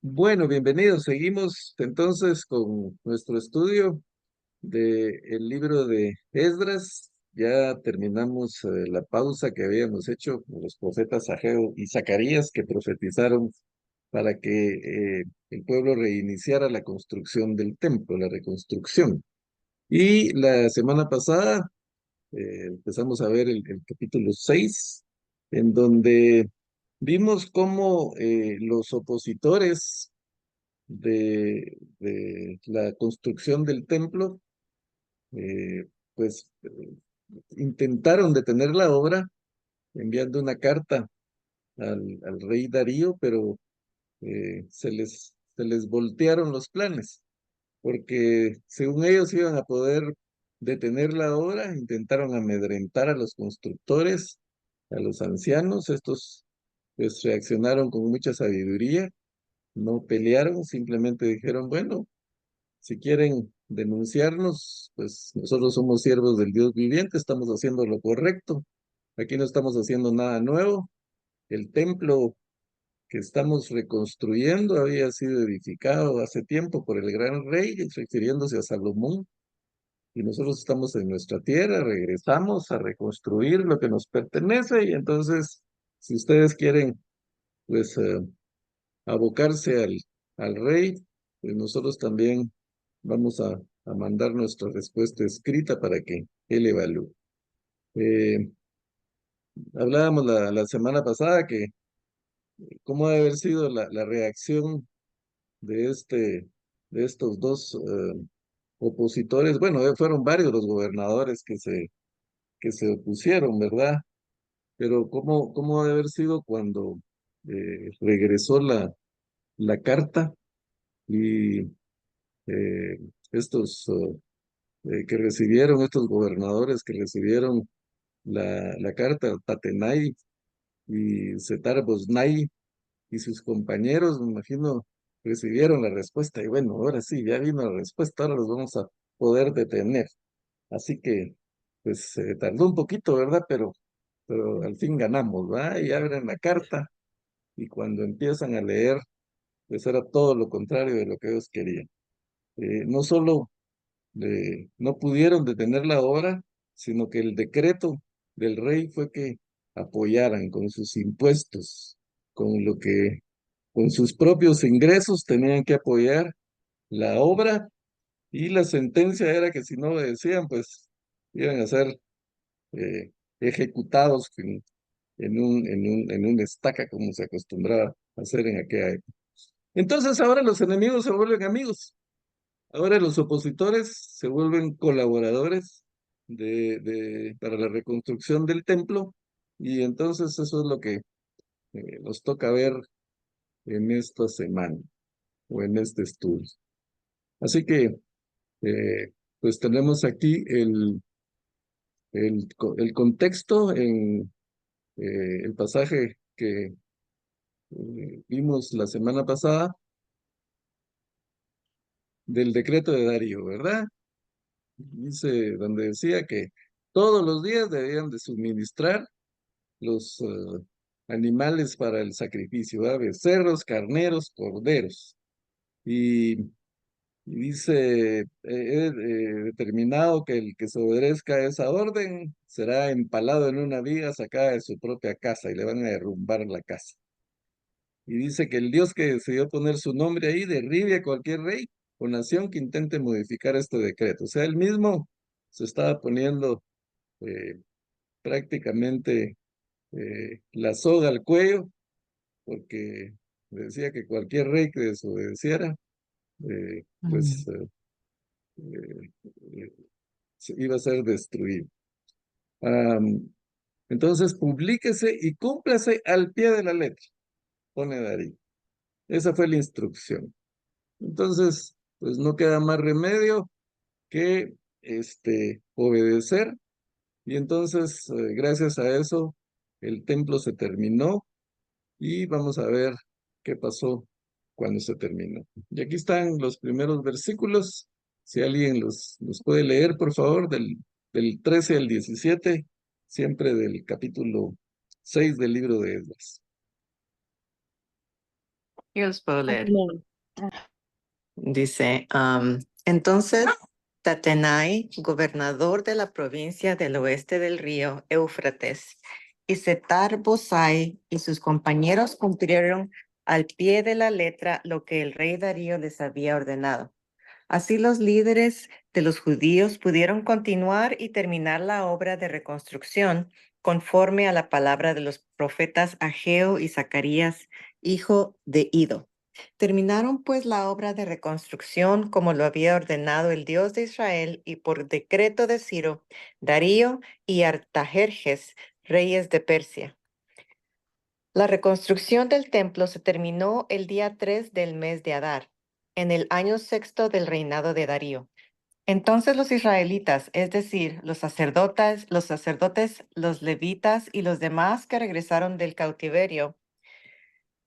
Bueno, bienvenidos. Seguimos entonces con nuestro estudio del libro de Esdras. Ya terminamos la pausa que habíamos hecho con los profetas Ageo y Zacarías que profetizaron para que el pueblo reiniciara la construcción del templo, la reconstrucción. Y la semana pasada empezamos a ver el capítulo 6, en donde vimos cómo los opositores de la construcción del templo, eh, pues intentaron detener la obra enviando una carta al rey Darío, pero se les voltearon los planes, porque según ellos iban a poder detener la obra. Intentaron amedrentar a los constructores, a los ancianos. Estos pues reaccionaron con mucha sabiduría, no pelearon, simplemente dijeron, bueno, si quieren denunciarnos, pues nosotros somos siervos del Dios viviente, estamos haciendo lo correcto, aquí no estamos haciendo nada nuevo. El templo que estamos reconstruyendo había sido edificado hace tiempo por el gran rey, refiriéndose a Salomón, y nosotros estamos en nuestra tierra, regresamos a reconstruir lo que nos pertenece, y entonces, si ustedes quieren, pues, abocarse al rey, pues nosotros también vamos a mandar nuestra respuesta escrita para que él evalúe. Eh, Hablábamos la semana pasada que cómo debe haber sido la reacción de, de estos dos opositores. Bueno, fueron varios los gobernadores que se opusieron, ¿verdad? Pero cómo debe haber sido cuando regresó la carta y estos que recibieron, estos gobernadores que recibieron la carta, Tatenay y Setar Bosnay y sus compañeros, me imagino, recibieron la respuesta y bueno, ahora sí, ya vino la respuesta, ahora los vamos a poder detener. Así que, pues, tardó un poquito, ¿verdad? Pero al fin ganamos, ¿verdad? Y abren la carta y cuando empiezan a leer, pues era todo lo contrario de lo que ellos querían. No solo no pudieron detener la obra, sino que el decreto del rey fue que apoyaran con sus impuestos, con lo que, con sus propios ingresos tenían que apoyar la obra, y la sentencia era que si no obedecían, pues iban a ser eh, ejecutados en una estaca como se acostumbraba a hacer en aquella época. Entonces ahora los enemigos se vuelven amigos. Ahora los opositores se vuelven colaboradores para la reconstrucción del templo, y entonces eso es lo que nos toca ver en esta semana o en este estudio. Así que, pues tenemos aquí el contexto en el pasaje que vimos la semana pasada del decreto de Darío, ¿verdad? Dice, donde decía que todos los días debían de suministrar los animales para el sacrificio, ¿verdad? Becerros, carneros, corderos. Y, y dice, determinado que el que se obedezca a esa orden será empalado en una viga sacada de su propia casa y le van a derrumbar la casa. Y dice que el Dios que decidió poner su nombre ahí derribe a cualquier rey o nación que intente modificar este decreto. O sea, él mismo se estaba poniendo eh, prácticamente la soga al cuello, porque decía que cualquier rey que desobedeciera, pues eh, iba a ser destruido. Am, entonces, publíquese y cúmplase al pie de la letra, pone Darío. Esa fue la instrucción. Entonces, pues no queda más remedio que obedecer. Y entonces, gracias a eso, el templo se terminó y vamos a ver qué pasó cuando se terminó. Y aquí están los primeros versículos. Si alguien los puede leer, por favor, del 13 al 17, siempre del capítulo 6 del libro de Esdras. Yo los puedo leer. Amén. Dice, entonces Tatenai, gobernador de la provincia del oeste del río Éufrates, y Setar Bosai y sus compañeros cumplieron al pie de la letra lo que el rey Darío les había ordenado. Así los líderes de los judíos pudieron continuar y terminar la obra de reconstrucción conforme a la palabra de los profetas Ageo y Zacarías, hijo de Ido. Terminaron pues la obra de reconstrucción como lo había ordenado el Dios de Israel y por decreto de Ciro, Darío y Artajerjes, reyes de Persia. La reconstrucción del templo se terminó el día 3 del mes de Adar, en el año sexto del reinado de Darío. Entonces los israelitas, es decir, los levitas y los demás que regresaron del cautiverio,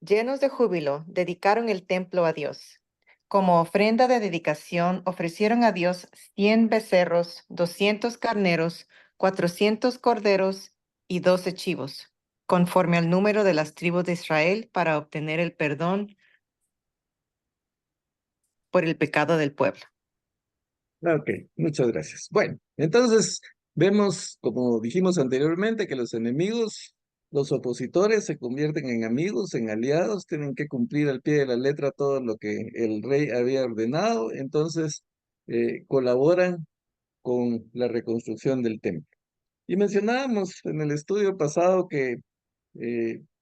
llenos de júbilo, dedicaron el templo a Dios. Como ofrenda de dedicación, ofrecieron a Dios 100 becerros, 200 carneros, 400 corderos y 12 chivos, conforme al número de las tribus de Israel para obtener el perdón por el pecado del pueblo. Ok, muchas gracias. Bueno, entonces vemos, como dijimos anteriormente, que los enemigos, los opositores se convierten en amigos, en aliados, tienen que cumplir al pie de la letra todo lo que el rey había ordenado, entonces colaboran con la reconstrucción del templo. Y mencionábamos en el estudio pasado que,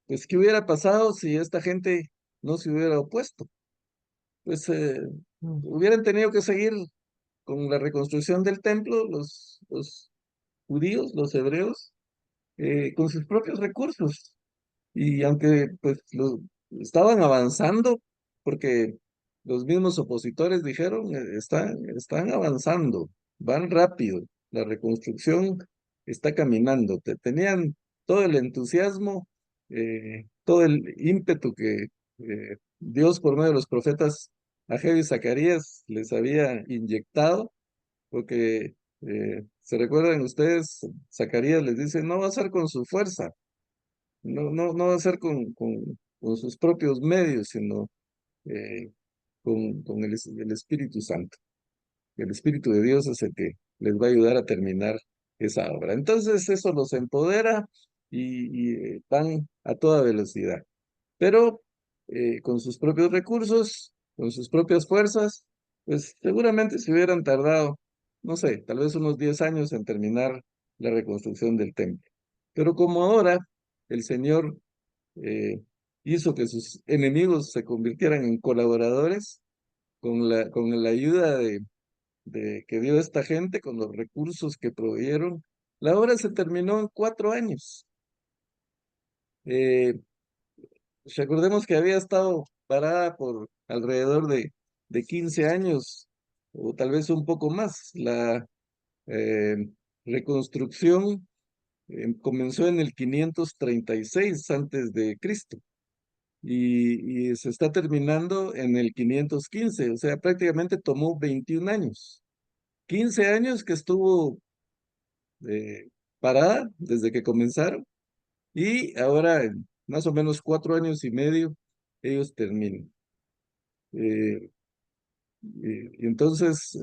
pues, ¿qué hubiera pasado si esta gente no se hubiera opuesto? Pues hubieran tenido que seguir con la reconstrucción del templo, los judíos, los hebreos, con sus propios recursos. Y aunque pues estaban avanzando, porque los mismos opositores dijeron, están avanzando, van rápido, la reconstrucción está caminando. Tenían todo el entusiasmo, todo el ímpetu que Dios por medio de los profetas Ageo y Zacarías les había inyectado, porque se recuerdan ustedes, Zacarías les dice, no va a ser con su fuerza, no va a ser con sus propios medios, sino con el Espíritu Santo. El Espíritu de Dios es el que les va a ayudar a terminar esa obra. Entonces eso los empodera y van a toda velocidad. Pero con sus propios recursos, con sus propias fuerzas, pues seguramente se hubieran tardado, no sé, tal vez unos 10 años en terminar la reconstrucción del templo. Pero como ahora el Señor eh, hizo que sus enemigos se convirtieran en colaboradores con la ayuda de que dio esta gente, con los recursos que proveyeron. La obra se terminó en 4 años. Eh, Recordemos que había estado parada por alrededor de 15 años o tal vez un poco más. La eh, reconstrucción comenzó en el 536 antes de Cristo. Y se está terminando en el 515, o sea, prácticamente tomó 21 años. 15 años que estuvo eh, parada desde que comenzaron y ahora en más o menos 4 años y medio ellos terminan. Eh, y entonces,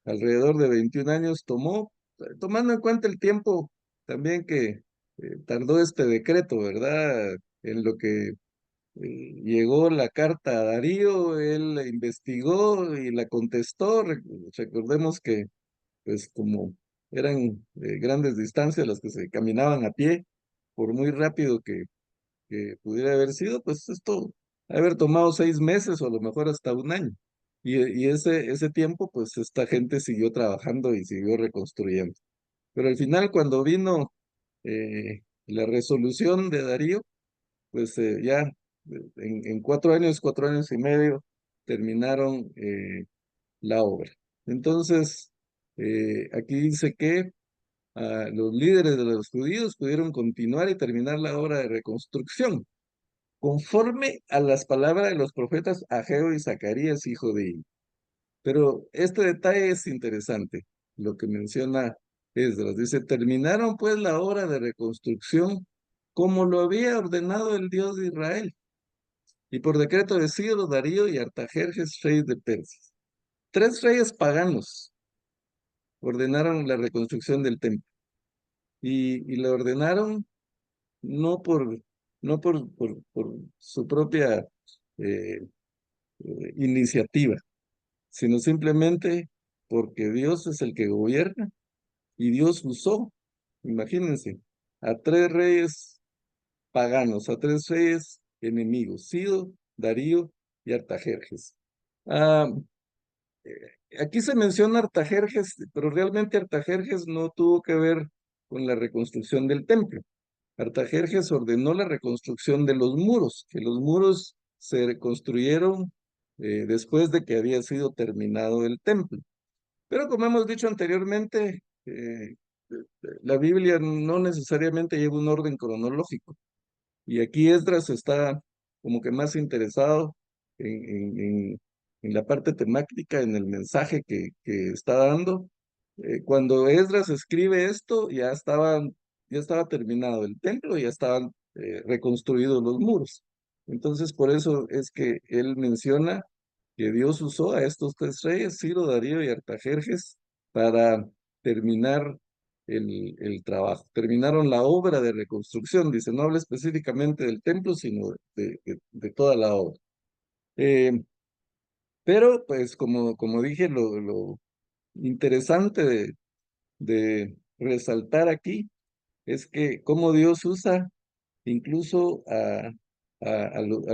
alrededor de 21 años tomó, tomando en cuenta el tiempo también que tardó este decreto, ¿verdad? En lo que llegó la carta a Darío, él la investigó y la contestó. Recordemos que, pues, como eran grandes distancias las que se caminaban a pie, por muy rápido que pudiera haber sido, pues esto haber tomado 6 meses o a lo mejor hasta un año. Y ese tiempo, pues esta gente siguió trabajando y siguió reconstruyendo. Pero al final, cuando vino la resolución de Darío, pues ya en 4 años, 4 años y medio, terminaron la obra. Entonces, aquí dice que los líderes de los judíos pudieron continuar y terminar la obra de reconstrucción, conforme a las palabras de los profetas Ageo y Zacarías, hijo de Ido. Pero este detalle es interesante, lo que menciona Esdras. Dice, terminaron pues la obra de reconstrucción como lo había ordenado el Dios de Israel. y por decreto de Ciro, Darío y Artajerjes, reyes de Persia. Tres reyes paganos ordenaron la reconstrucción del templo y la ordenaron no por su propia eh, iniciativa, sino simplemente porque Dios es el que gobierna y Dios usó, imagínense, a tres reyes paganos, a tres reyes enemigos, Ciro, Darío y Artajerjes. Ah, Aquí se menciona Artajerjes, pero realmente Artajerjes no tuvo que ver con la reconstrucción del templo. Artajerjes ordenó la reconstrucción de los muros, que los muros se reconstruyeron después de que había sido terminado el templo. Pero como hemos dicho anteriormente, la Biblia no necesariamente lleva un orden cronológico. Y aquí Esdras está como que más interesado en la parte temática, en el mensaje que está dando. Cuando Esdras escribe esto, ya estaba terminado el templo, ya estaban reconstruidos los muros. Entonces, por eso es que él menciona que Dios usó a estos tres reyes, Ciro, Darío y Artajerjes, para terminar el trabajo. Terminaron la obra de reconstrucción, dice, no habla específicamente del templo, sino de toda la obra. Eh, pero, pues, como dije, lo interesante de resaltar aquí es que cómo Dios usa incluso a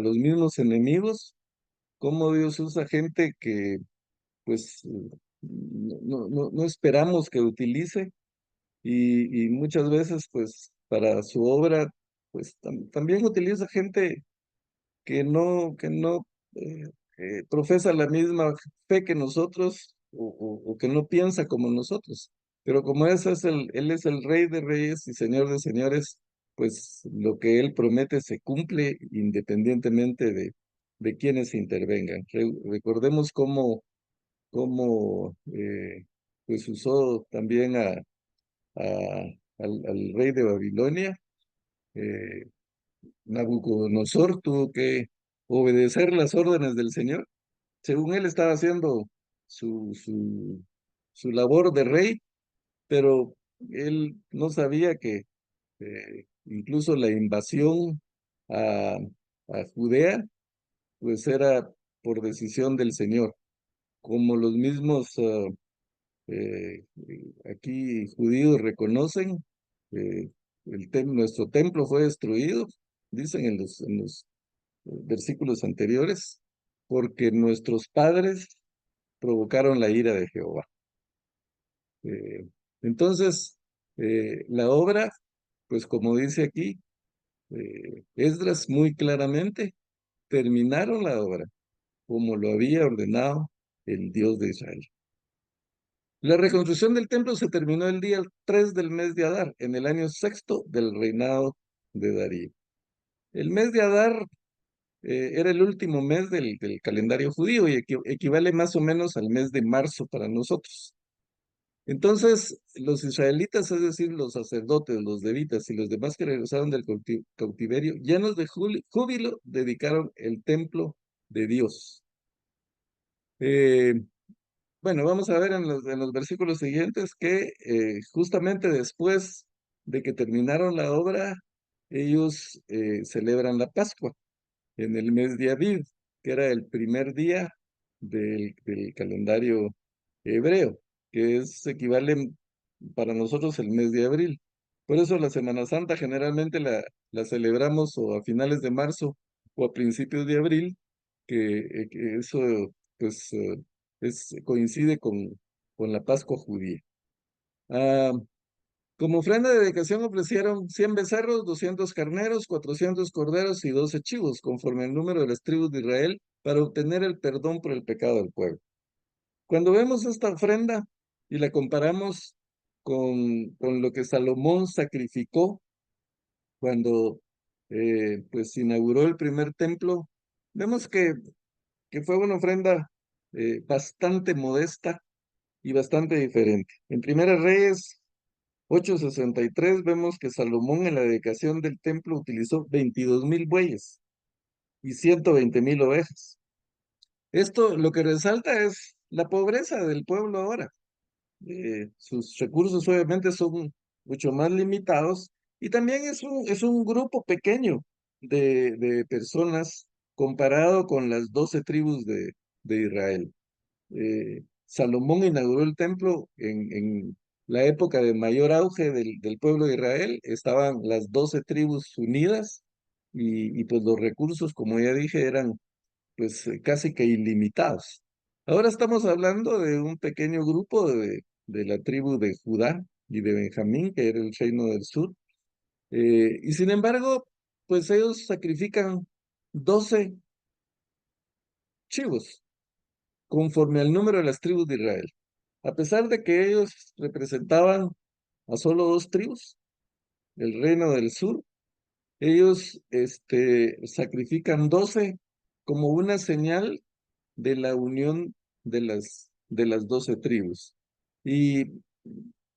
los mismos enemigos, cómo Dios usa gente que, pues, no esperamos que utilice y muchas veces, pues, para su obra, pues, también utiliza gente que no eh, profesa la misma fe que nosotros o que no piensa como nosotros. Pero como él es el Rey de Reyes y Señor de Señores, pues lo que Él promete se cumple independientemente de quienes intervengan. Recordemos cómo pues usó también al rey de Babilonia. eh, Nabucodonosor tuvo que obedecer las órdenes del Señor. Según él estaba haciendo su labor de rey, pero él no sabía que incluso la invasión a, a Judea, pues era por decisión del Señor. Como los mismos aquí judíos reconocen, eh, nuestro templo fue destruido, dicen en los versículos anteriores, porque nuestros padres provocaron la ira de Jehová. Eh, entonces, la obra, pues como dice aquí, Esdras muy claramente, terminaron la obra como lo había ordenado el Dios de Israel. La reconstrucción del templo se terminó el día 3 del mes de Adar, en el año sexto del reinado de Darío. El mes de Adar era el último mes del calendario judío y equivale más o menos al mes de marzo para nosotros. Entonces, los israelitas, es decir, los sacerdotes, los levitas y los demás que regresaron del cautiverio, llenos de júbilo, dedicaron el templo de Dios. Eh, bueno, vamos a ver en los versículos siguientes que justamente después de que terminaron la obra, ellos celebran la Pascua en el mes de Aviv, que era el primer día del calendario hebreo, que equivale para nosotros el mes de abril. Por eso la Semana Santa generalmente la celebramos o a finales de marzo o a principios de abril, que eso pues coincide con la Pascua judía. Ah, como ofrenda de dedicación ofrecieron 100 becerros, 200 carneros, 400 corderos y 12 chivos, conforme al número de las tribus de Israel, para obtener el perdón por el pecado del pueblo. Cuando vemos esta ofrenda y la comparamos con lo que Salomón sacrificó cuando pues inauguró el primer templo, vemos que fue una ofrenda bastante modesta y bastante diferente. En Primera Reyes 8:63 vemos que Salomón en la dedicación del templo utilizó 22,000 bueyes. y 120,000 ovejas. Esto lo que resalta es la pobreza del pueblo ahora. Sus recursos obviamente son mucho más limitados y también es un grupo pequeño de personas comparado con las 12 tribus de Israel. Salomón inauguró el templo en la época de mayor auge del pueblo de Israel. Estaban las 12 tribus unidas y pues los recursos, como ya dije, eran pues casi que ilimitados. Ahora estamos hablando de un pequeño grupo de la tribu de Judá y de Benjamín, que era el reino del sur. Y sin embargo, pues ellos sacrifican 12 chivos conforme al número de las tribus de Israel. A pesar de que ellos representaban a solo dos tribus, el reino del sur, ellos sacrifican 12 como una señal de la unión de las 12 tribus. Y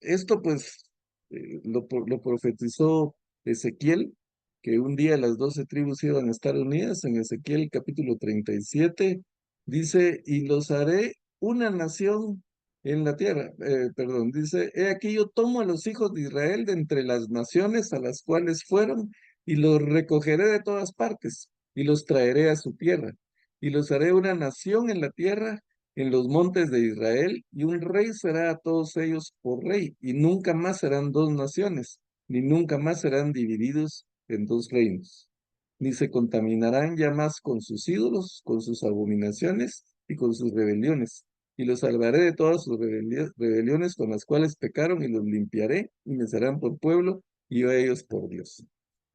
esto pues lo profetizó Ezequiel, que un día las 12 tribus iban a estar unidas. En Ezequiel capítulo 37 dice, y los haré una nación en la tierra. Perdón, dice, he aquí yo tomo a los hijos de Israel de entre las naciones a las cuales fueron y los recogeré de todas partes y los traeré a su tierra y los haré una nación en la tierra, en los montes de Israel, y un rey será a todos ellos por rey, y nunca más serán dos naciones, ni nunca más serán divididos en dos reinos, ni se contaminarán ya más con sus ídolos, con sus abominaciones y con sus rebeliones. Y los salvaré de todas sus rebeliones con las cuales pecaron, y los limpiaré, y me serán por pueblo, y yo a ellos por Dios.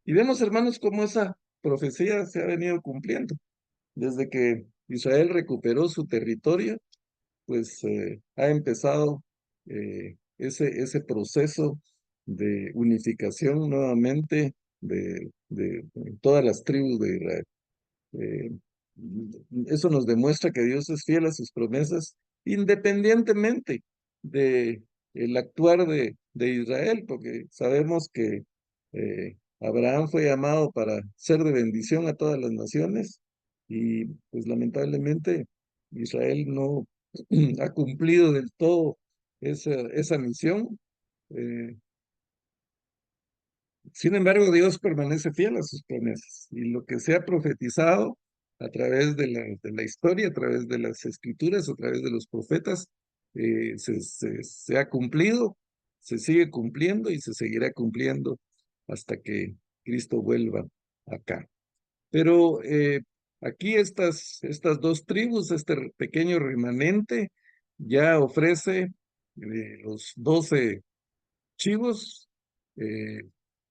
Y vemos, hermanos, cómo esa profecía se ha venido cumpliendo. Desde que Israel recuperó su territorio, pues ha empezado ese proceso de unificación nuevamente de todas las tribus de Israel. Eh, Eso nos demuestra que Dios es fiel a sus promesas, independientemente de el actuar de Israel, porque sabemos que Abraham fue llamado para ser de bendición a todas las naciones y pues lamentablemente Israel no ha cumplido del todo esa misión. Eh, Sin embargo, Dios permanece fiel a sus promesas y lo que se ha profetizado a través de la historia, a través de las escrituras, a través de los profetas, se ha cumplido, se sigue cumpliendo y se seguirá cumpliendo hasta que Cristo vuelva acá. Pero aquí estas dos tribus, este pequeño remanente, ya ofrece los 12 chivos, eh,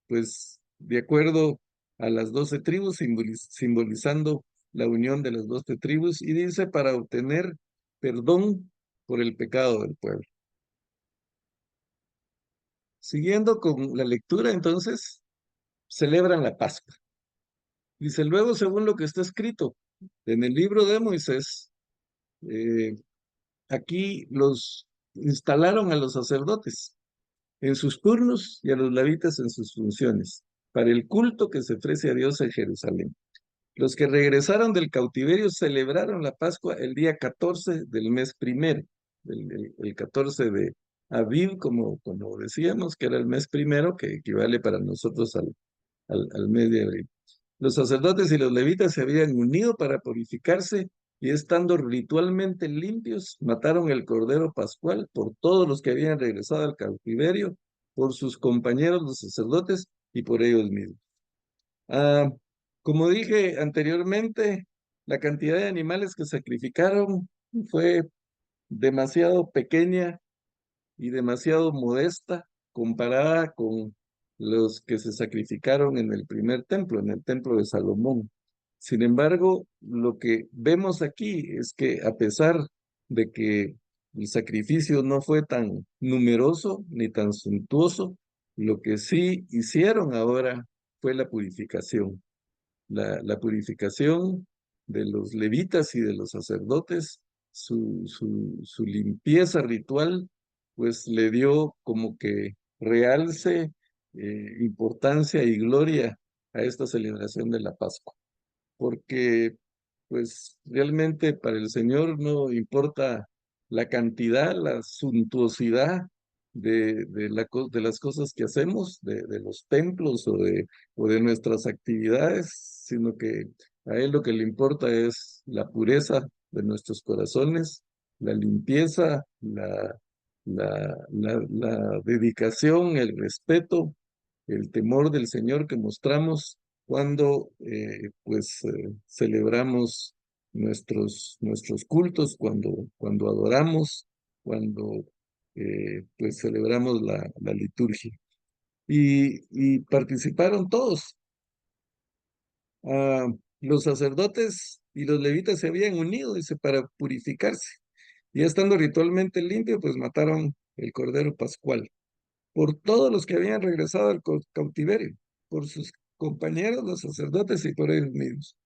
pues de acuerdo a las 12 tribus, simbolizando la unión de las 12 tribus, y dice para obtener perdón por el pecado del pueblo. Siguiendo con la lectura, entonces, celebran la Pascua. Dice, luego, según lo que está escrito en el libro de Moisés, eh, aquí los instalaron a los sacerdotes en sus turnos y a los levitas en sus funciones, para el culto que se ofrece a Dios en Jerusalén. Los que regresaron del cautiverio celebraron la Pascua el día 14 del mes primero, el 14 de Aviv, como decíamos, que era el mes primero, que equivale para nosotros al mes de abril. Los sacerdotes y los levitas se habían unido para purificarse y estando ritualmente limpios, mataron el cordero pascual por todos los que habían regresado al cautiverio, por sus compañeros los sacerdotes y por ellos mismos. Ah, como dije anteriormente, la cantidad de animales que sacrificaron fue demasiado pequeña y demasiado modesta comparada con los que se sacrificaron en el primer templo, en el templo de Salomón. Sin embargo, lo que vemos aquí es que a pesar de que el sacrificio no fue tan numeroso ni tan suntuoso, lo que sí hicieron ahora fue la purificación. La purificación de los levitas y de los sacerdotes, su limpieza ritual, pues le dio como que realce, importancia y gloria a esta celebración de la Pascua. porque pues realmente para el Señor no importa la cantidad, la suntuosidad de las cosas que hacemos, de los templos o de nuestras actividades, sino que a Él lo que le importa es la pureza de nuestros corazones, la limpieza, la dedicación, el respeto, el temor del Señor que mostramos cuando celebramos nuestros cultos, cuando adoramos, cuando celebramos la liturgia. Y participaron todos. Ah, los sacerdotes y los levitas se habían unido, dice, para purificarse. Y estando ritualmente limpio, pues mataron el cordero pascual por todos los que habían regresado al cautiverio, por sus compañeros, los sacerdotes y por ellos mismos.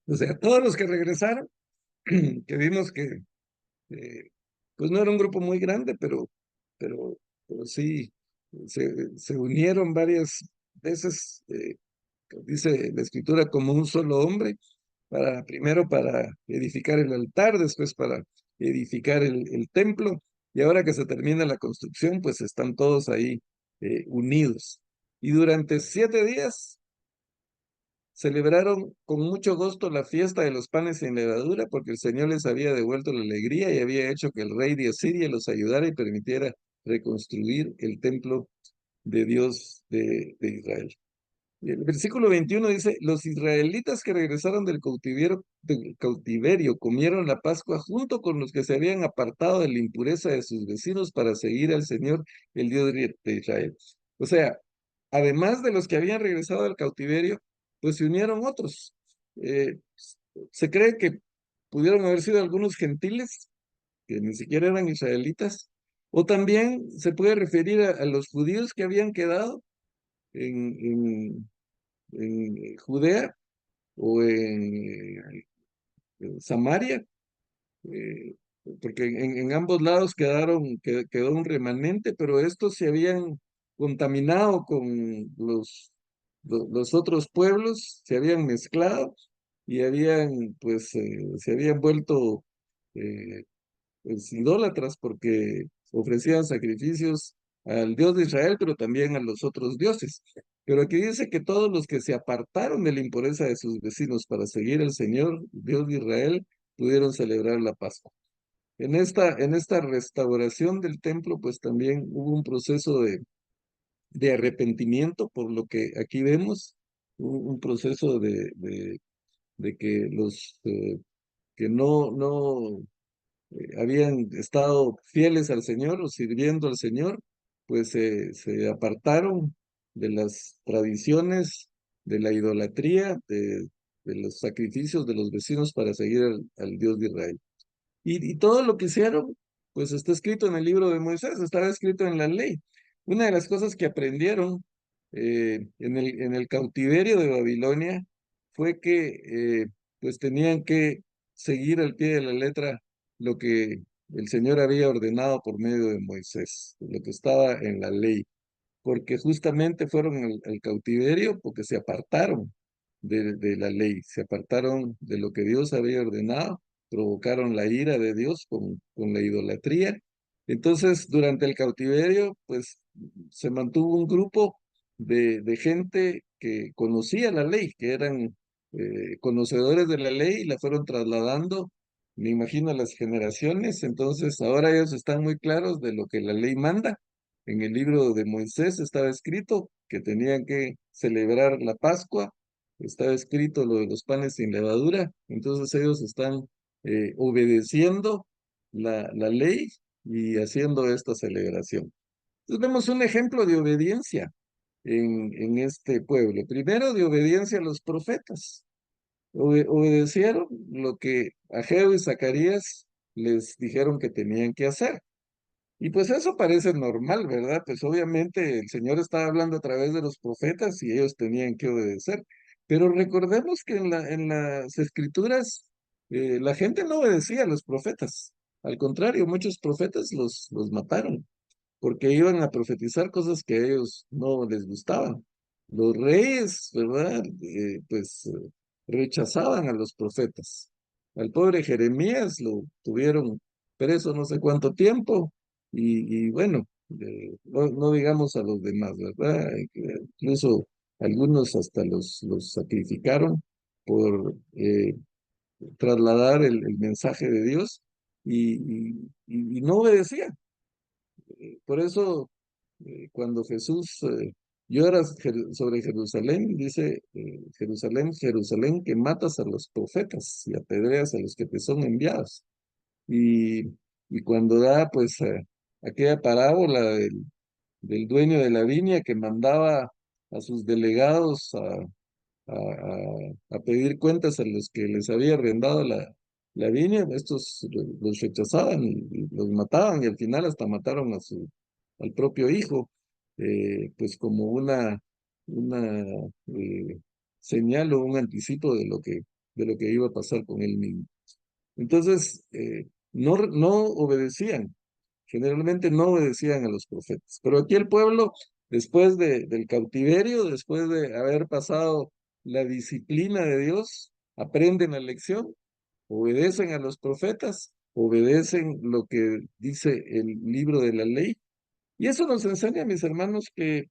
O sea, todos los que regresaron, que vimos que eh, pues no era un grupo muy grande, pero, pero sí se unieron varias veces, dice la escritura, como un solo hombre, primero para edificar el altar, después para edificar el templo, y ahora que se termina la construcción, pues están todos ahí unidos. Y durante 7 días celebraron con mucho gusto la fiesta de los panes sin levadura, porque el Señor les había devuelto la alegría y había hecho que el rey de Asiria los ayudara y permitiera reconstruir el templo de Dios de Israel. Y el versículo 21 dice, los israelitas que regresaron del cautiverio comieron la Pascua junto con los que se habían apartado de la impureza de sus vecinos para seguir al Señor, el Dios de Israel. O sea, además de los que habían regresado del cautiverio, pues se unieron otros. Eh, se cree que pudieron haber sido algunos gentiles que ni siquiera eran israelitas, o también se puede referir a los judíos que habían quedado en Judea o en Samaria, eh, porque en ambos lados quedó un remanente, pero estos se habían contaminado con los otros pueblos, se habían mezclado y se habían vuelto eh, idólatras porque ofrecían sacrificios al Dios de Israel, pero también a los otros dioses. Pero aquí dice que todos los que se apartaron de la impureza de sus vecinos para seguir al Señor, Dios de Israel, pudieron celebrar la Pascua. En esta restauración del templo, pues también hubo un proceso de arrepentimiento, por lo que aquí vemos, un proceso de que los que no habían estado fieles al Señor o sirviendo al Señor, pues se apartaron de las tradiciones, de la idolatría, de los sacrificios de los vecinos para seguir al Dios de Israel. Y todo lo que hicieron, pues está escrito en el libro de Moisés, estaba escrito en la ley. Una de las cosas que aprendieron en el cautiverio de Babilonia fue que pues tenían que seguir al pie de la letra lo que el Señor había ordenado por medio de Moisés, lo que estaba en la ley, porque justamente fueron al cautiverio porque se apartaron de la ley, se apartaron de lo que Dios había ordenado, provocaron la ira de Dios con la idolatría. Entonces, durante el cautiverio, pues se mantuvo un grupo de gente que conocía la ley, que eran conocedores de la ley y la fueron trasladando, me imagino, a las generaciones. Entonces, ahora ellos están muy claros de lo que la ley manda. En el libro de Moisés estaba escrito que tenían que celebrar la Pascua, estaba escrito lo de los panes sin levadura, entonces ellos están obedeciendo la ley y haciendo esta celebración. Entonces vemos un ejemplo de obediencia en este pueblo. Primero, de obediencia a los profetas. Obedecieron lo que Ageo y Zacarías les dijeron que tenían que hacer. Y pues eso parece normal, ¿verdad? Pues obviamente el Señor estaba hablando a través de los profetas y ellos tenían que obedecer. Pero recordemos que en las escrituras la gente no obedecía a los profetas. Al contrario, muchos profetas los mataron porque iban a profetizar cosas que a ellos no les gustaban. los reyes, ¿verdad? Pues rechazaban a los profetas. Al pobre Jeremías lo tuvieron preso no sé cuánto tiempo y bueno, no digamos a los demás, ¿verdad? Incluso algunos hasta los sacrificaron por trasladar el mensaje de Dios y no obedecían. Por eso, cuando Jesús llora sobre Jerusalén, dice, Jerusalén, Jerusalén, que matas a los profetas y apedreas a los que te son enviados. Y, y cuando da, pues, aquella parábola del dueño de la viña que mandaba a sus delegados a pedir cuentas a los que les había arrendado la viña, estos los rechazaban y los mataban y al final hasta mataron al propio hijo, pues como una señal o un anticipo de lo que iba a pasar con él mismo. Entonces, no obedecían, generalmente no obedecían a los profetas. Pero aquí el pueblo, después del cautiverio, después de haber pasado la disciplina de Dios, aprenden la lección, obedecen a los profetas, obedecen lo que dice el libro de la ley. Y eso nos enseña, mis hermanos, que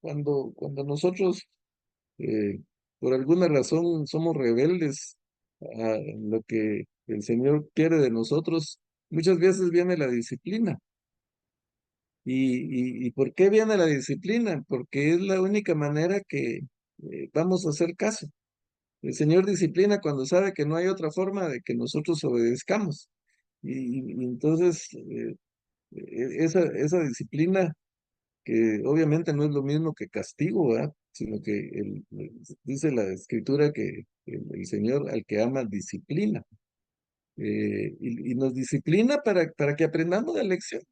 cuando nosotros, eh, por alguna razón, somos rebeldes a lo que el Señor quiere de nosotros, muchas veces viene la disciplina. ¿Y por qué viene la disciplina? Porque es la única manera que vamos a hacer caso. El Señor disciplina cuando sabe que no hay otra forma de que nosotros obedezcamos. Y entonces esa disciplina, que obviamente no es lo mismo que castigo, ¿verdad? Sino que dice la Escritura que el Señor al que ama disciplina. Y nos disciplina para que aprendamos la lección,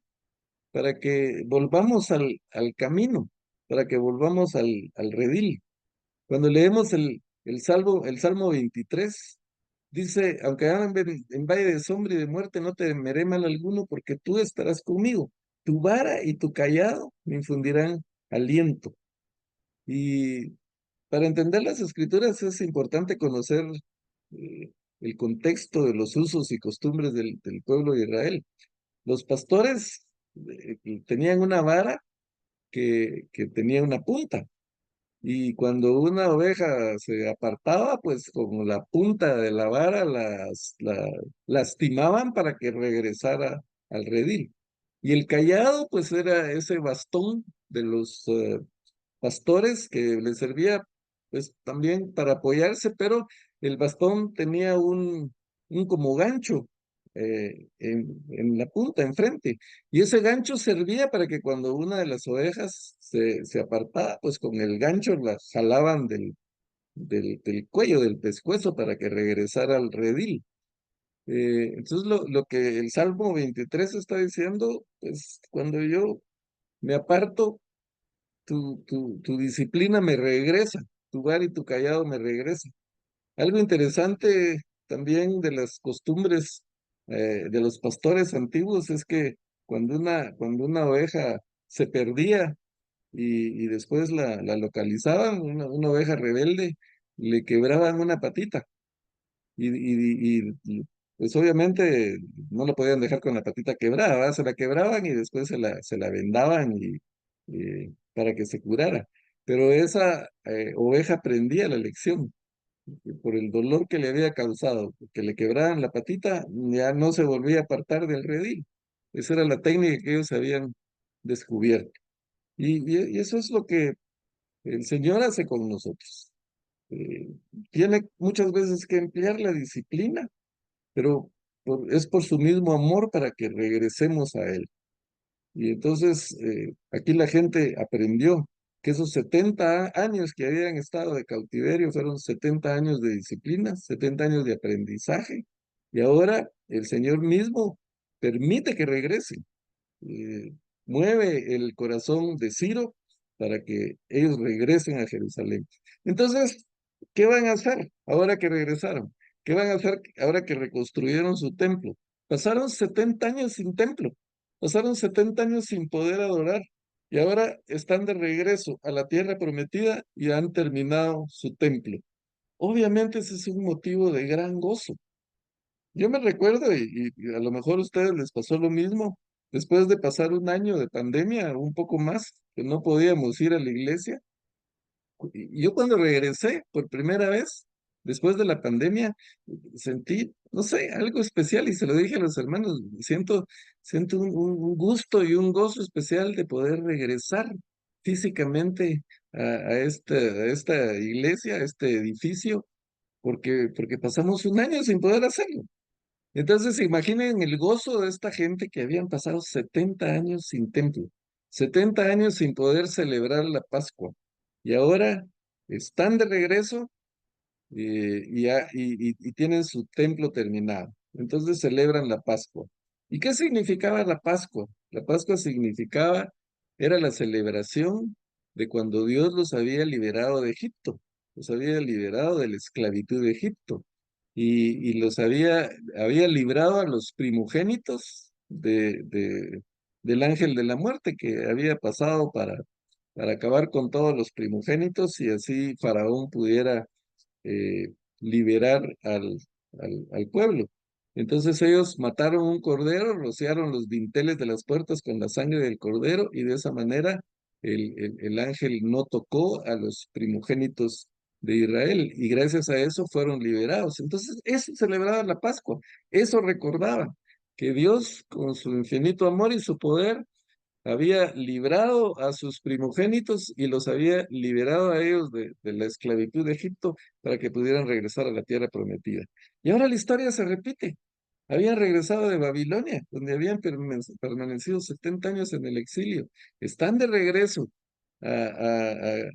para que volvamos al camino, para que volvamos al redil. Cuando leemos el Salmo 23, dice, aunque ande en valle de sombra y de muerte, no temeré mal alguno, porque tú estarás conmigo. Tu vara y tu callado me infundirán aliento. Y para entender las escrituras es importante conocer eh, el contexto de los usos y costumbres del pueblo de Israel. Los pastores tenían una vara que tenía una punta. Y cuando una oveja se apartaba, pues con la punta de la vara la lastimaban para que regresara al redil. Y el cayado, pues era ese bastón de los pastores que les servía pues también para apoyarse, pero el bastón tenía un como gancho en la punta, enfrente. Y ese gancho servía para que cuando una de las ovejas se apartaba, pues con el gancho la jalaban del cuello, del pescuezo, para que regresara al redil. Entonces lo que el Salmo 23 está diciendo, pues cuando yo me aparto, tu disciplina me regresa, tu var y tu callado me regresa. Algo interesante también de las costumbres de los pastores antiguos es que cuando una oveja se perdía y después la localizaban, una oveja rebelde, le quebraban una patita pues obviamente no lo podían dejar con la patita quebrada, ¿verdad? Se la quebraban y después se la vendaban para que se curara. Pero esa oveja aprendía la lección y por el dolor que le había causado, que le quebraban la patita, ya no se volvía a apartar del redil. Esa era la técnica que ellos habían descubierto. Y eso es lo que el Señor hace con nosotros. Eh, Tiene muchas veces que emplear la disciplina, pero es por su mismo amor para que regresemos a Él. Y entonces aquí la gente aprendió que esos 70 años que habían estado de cautiverio fueron 70 años de disciplina, 70 años de aprendizaje, y ahora el Señor mismo permite que regresen. Mueve el corazón de Ciro para que ellos regresen a Jerusalén. Entonces, ¿qué van a hacer ahora que regresaron? ¿Qué van a hacer ahora que reconstruyeron su templo? Pasaron 70 años sin templo, pasaron 70 años sin poder adorar. y ahora están de regreso a la tierra prometida y han terminado su templo. Obviamente ese es un motivo de gran gozo. Yo me recuerdo, y a lo mejor a ustedes les pasó lo mismo, después de pasar un año de pandemia, un poco más, que no podíamos ir a la iglesia. Y yo cuando regresé por primera vez, después de la pandemia, sentí, no sé, algo especial y se lo dije a los hermanos, siento un gusto y un gozo especial de poder regresar físicamente a esta iglesia, a este edificio, porque pasamos un año sin poder hacerlo. Entonces, imaginen el gozo de esta gente que habían pasado 70 años sin templo, 70 años sin poder celebrar la Pascua. Y ahora están de regreso y tienen su templo terminado. Entonces celebran la Pascua. ¿Y qué significaba la Pascua? La Pascua era la celebración de cuando Dios los había liberado de Egipto, los había liberado de la esclavitud de Egipto y había librado a los primogénitos del ángel de la muerte que había pasado para acabar con todos los primogénitos y así Faraón pudiera liberar al pueblo. Entonces ellos mataron un cordero, rociaron los dinteles de las puertas con la sangre del cordero y de esa manera el ángel no tocó a los primogénitos de Israel y gracias a eso fueron liberados. Entonces eso celebraba la Pascua, eso recordaba que Dios con su infinito amor y su poder había librado a sus primogénitos y los había liberado a ellos de la esclavitud de Egipto para que pudieran regresar a la tierra prometida. Y ahora la historia se repite. Habían regresado de Babilonia, donde habían permanecido 70 años en el exilio. Están de regreso a,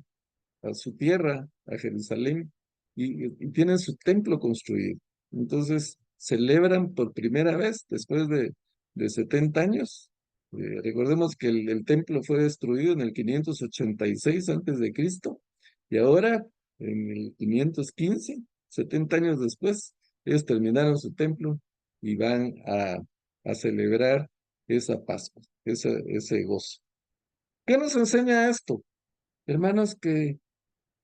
a su tierra, a Jerusalén, y tienen su templo construido. Entonces, celebran por primera vez, después de 70 años. Recordemos que el templo fue destruido en el 586 antes de Cristo, y ahora, en el 515, 70 años después, ellos terminaron su templo y van a celebrar esa Pascua, ese gozo. ¿Qué nos enseña esto? Hermanos, que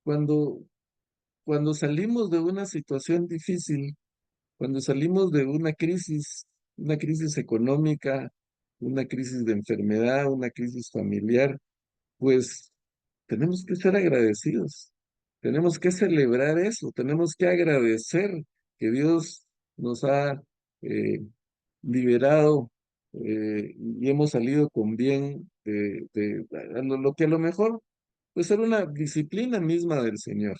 cuando, cuando salimos de una situación difícil, cuando salimos de una crisis económica, una crisis de enfermedad, una crisis familiar, pues tenemos que ser agradecidos. Tenemos que celebrar eso, tenemos que agradecer que Dios nos ha eh, liberado y hemos salido con bien de lo que a lo mejor puede ser una disciplina misma del Señor.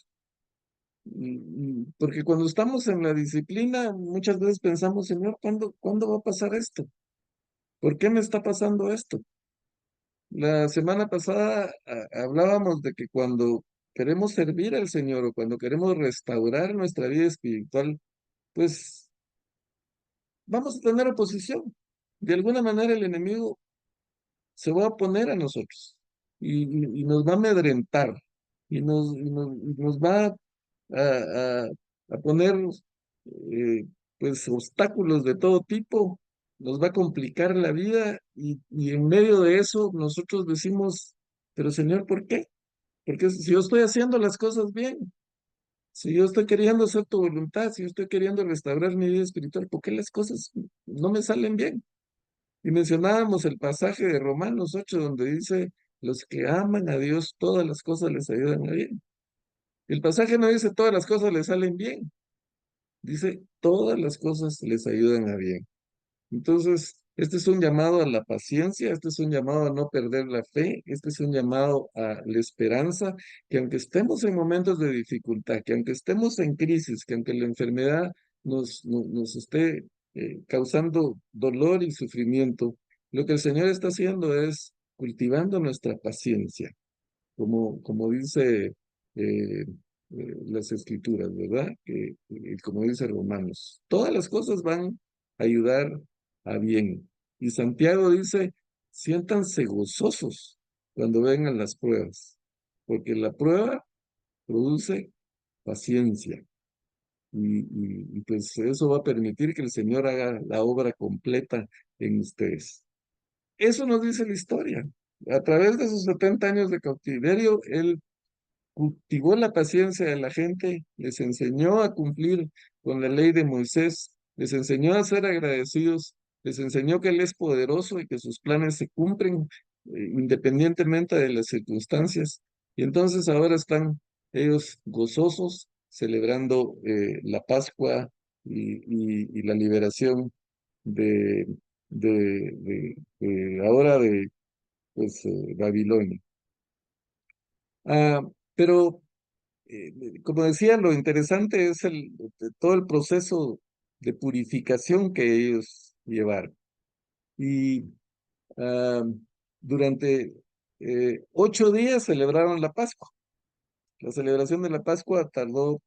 Porque cuando estamos en la disciplina, muchas veces pensamos, Señor, ¿cuándo va a pasar esto? ¿Por qué me está pasando esto? La semana pasada hablábamos de que cuando queremos servir al Señor o cuando queremos restaurar nuestra vida espiritual, pues vamos a tener oposición. De alguna manera el enemigo se va a oponer a nosotros y nos va a amedrentar y nos va a, a poner pues obstáculos de todo tipo, nos va a complicar la vida y en medio de eso nosotros decimos, pero Señor, ¿por qué? Porque si yo estoy haciendo las cosas bien, si yo estoy queriendo hacer tu voluntad, si yo estoy queriendo restaurar mi vida espiritual, ¿por qué las cosas no me salen bien? Y mencionábamos el pasaje de Romanos 8 donde dice, los que aman a Dios, todas las cosas les ayudan a bien. El pasaje no dice todas las cosas les salen bien, dice todas las cosas les ayudan a bien. Entonces, este es un llamado a la paciencia, este es un llamado a no perder la fe, este es un llamado a la esperanza, que aunque estemos en momentos de dificultad, que aunque estemos en crisis, que aunque la enfermedad nos esté causando dolor y sufrimiento, lo que el Señor está haciendo es cultivando nuestra paciencia como dice las escrituras, ¿verdad? Como dice Romanos, todas las cosas van a ayudar a bien. Y Santiago dice, siéntanse gozosos cuando vengan las pruebas, porque la prueba produce paciencia. Pues eso va a permitir que el Señor haga la obra completa en ustedes. Eso nos dice la historia. a través de sus 70 años de cautiverio, él cultivó la paciencia de la gente, les enseñó a cumplir con la ley de Moisés, les enseñó a ser agradecidos, les enseñó que Él es poderoso y que sus planes se cumplen independientemente de las circunstancias. Y entonces ahora están ellos gozosos, celebrando la Pascua y la liberación de, ahora de pues, Babilonia. Ah, pero como decía, lo interesante es todo el proceso de purificación que ellos llevaron. Y ah, durante 8 días celebraron la Pascua. La celebración de la Pascua tardó